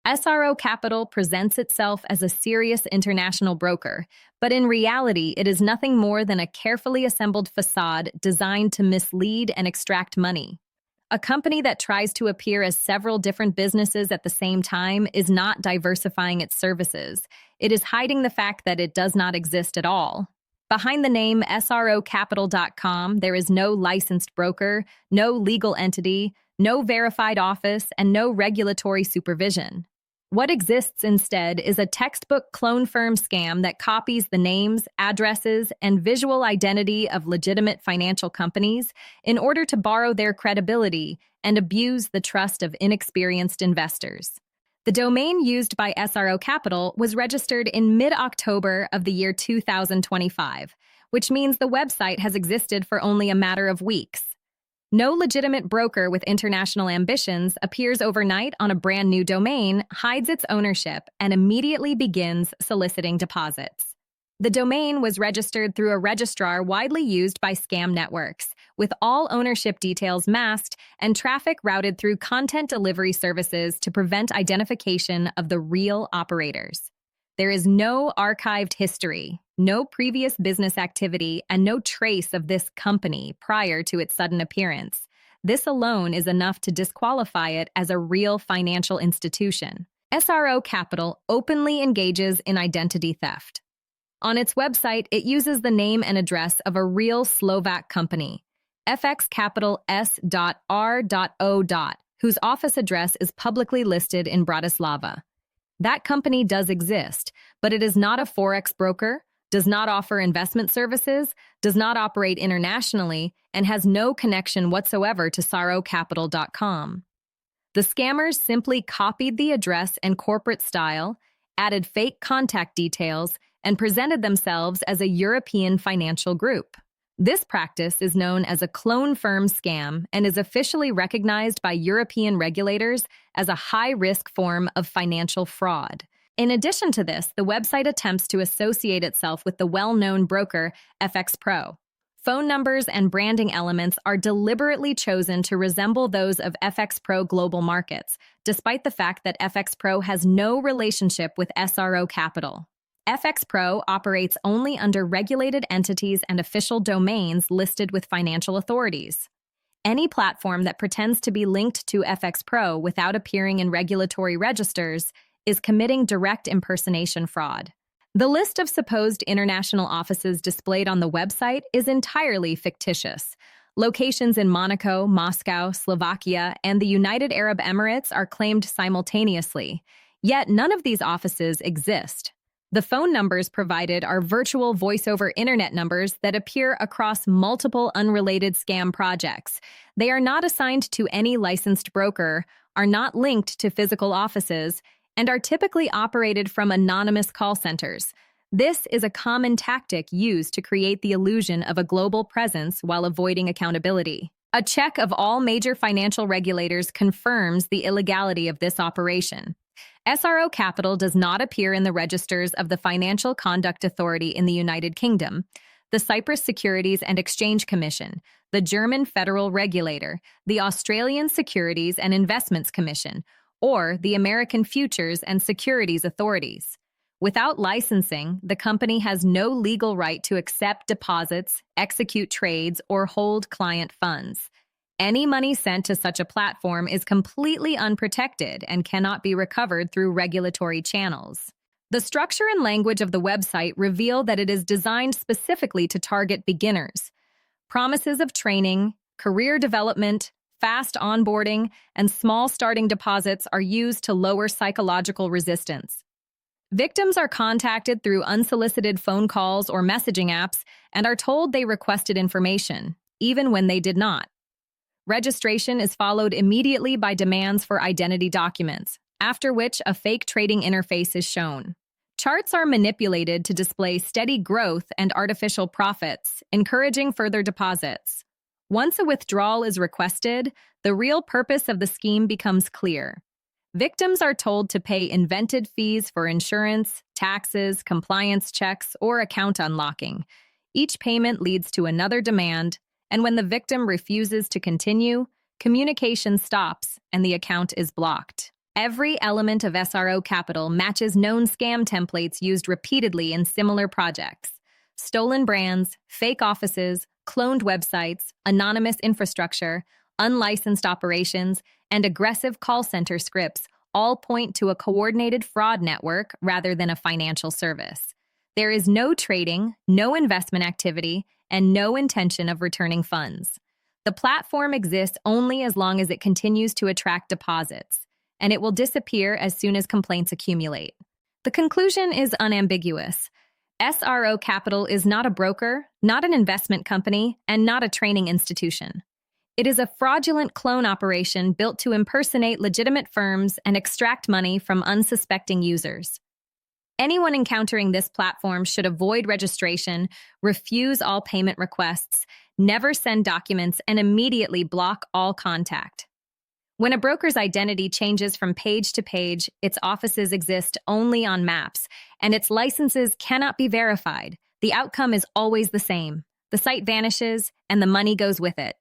S.r.o. Capital presents itself as a serious international broker, but in reality, it is nothing more than a carefully assembled facade designed to mislead and extract money. A company that tries to appear as several different businesses at the same time is not diversifying its services. It is hiding the fact that it does not exist at all. Behind the name s.r.o.capital.com, there is no licensed broker, no legal entity, no verified office, and no regulatory supervision. What exists instead is a textbook clone firm scam that copies the names, addresses, and visual identity of legitimate financial companies in order to borrow their credibility and abuse the trust of inexperienced investors. The domain used by s.r.o. Capital was registered in mid-October of the year 2025, which means the website has existed for only a matter of weeks. No legitimate broker with international ambitions appears overnight on a brand new domain, hides its ownership, and immediately begins soliciting deposits. The domain was registered through a registrar widely used by scam networks, with all ownership details masked and traffic routed through content delivery services to prevent identification of the real operators. There is no archived history, no previous business activity, and no trace of this company prior to its sudden appearance. This alone is enough to disqualify it as a real financial institution. S.r.o. Capital openly engages in identity theft. On its website, it uses the name and address of a real Slovak company, FX Capital s.r.o., whose office address is publicly listed in Bratislava. That company does exist, but it is not a forex broker, does not offer investment services, does not operate internationally, and has no connection whatsoever to s.r.o.capital.com. The scammers simply copied the address and corporate style, added fake contact details, and presented themselves as a European financial group. This practice is known as a clone firm scam and is officially recognized by European regulators as a high-risk form of financial fraud. In addition to this, the website attempts to associate itself with the well-known broker FxPro. Phone numbers and branding elements are deliberately chosen to resemble those of FxPro Global Markets, despite the fact that FxPro has no relationship with s.r.o. Capital. FxPro operates only under regulated entities and official domains listed with financial authorities. Any platform that pretends to be linked to FxPro without appearing in regulatory registers is committing direct impersonation fraud. The list of supposed international offices displayed on the website is entirely fictitious. Locations in Monaco, Moscow, Slovakia, and the United Arab Emirates are claimed simultaneously, yet none of these offices exist. The phone numbers provided are virtual voice-over internet numbers that appear across multiple unrelated scam projects. They are not assigned to any licensed broker, are not linked to physical offices, and are typically operated from anonymous call centers. This is a common tactic used to create the illusion of a global presence while avoiding accountability. A check of all major financial regulators confirms the illegality of this operation. S.r.o. Capital does not appear in the registers of the Financial Conduct Authority in the United Kingdom, the Cyprus Securities and Exchange Commission, the German Federal Regulator, the Australian Securities and Investments Commission, or the American Futures and Securities Authorities. Without licensing, the company has no legal right to accept deposits, execute trades, or hold client funds. Any money sent to such a platform is completely unprotected and cannot be recovered through regulatory channels. The structure and language of the website reveal that it is designed specifically to target beginners. Promises of training, career development, fast onboarding, and small starting deposits are used to lower psychological resistance. Victims are contacted through unsolicited phone calls or messaging apps and are told they requested information, even when they did not. Registration is followed immediately by demands for identity documents, after which a fake trading interface is shown. Charts are manipulated to display steady growth and artificial profits, encouraging further deposits. Once a withdrawal is requested, the real purpose of the scheme becomes clear. Victims are told to pay invented fees for insurance, taxes, compliance checks, or account unlocking. Each payment leads to another demand, and when the victim refuses to continue, communication stops and the account is blocked. Every element of s.r.o. Capital matches known scam templates used repeatedly in similar projects. Stolen brands, fake offices, cloned websites, anonymous infrastructure, unlicensed operations, and aggressive call center scripts all point to a coordinated fraud network rather than a financial service. There is no trading, no investment activity, and no intention of returning funds. The platform exists only as long as it continues to attract deposits, and it will disappear as soon as complaints accumulate. The conclusion is unambiguous. s.r.o. Capital is not a broker, not an investment company, and not a training institution. It is a fraudulent clone operation built to impersonate legitimate firms and extract money from unsuspecting users. Anyone encountering this platform should avoid registration, refuse all payment requests, never send documents, and immediately block all contact. When a broker's identity changes from page to page, its offices exist only on maps, and its licenses cannot be verified. The outcome is always the same. The site vanishes, and the money goes with it.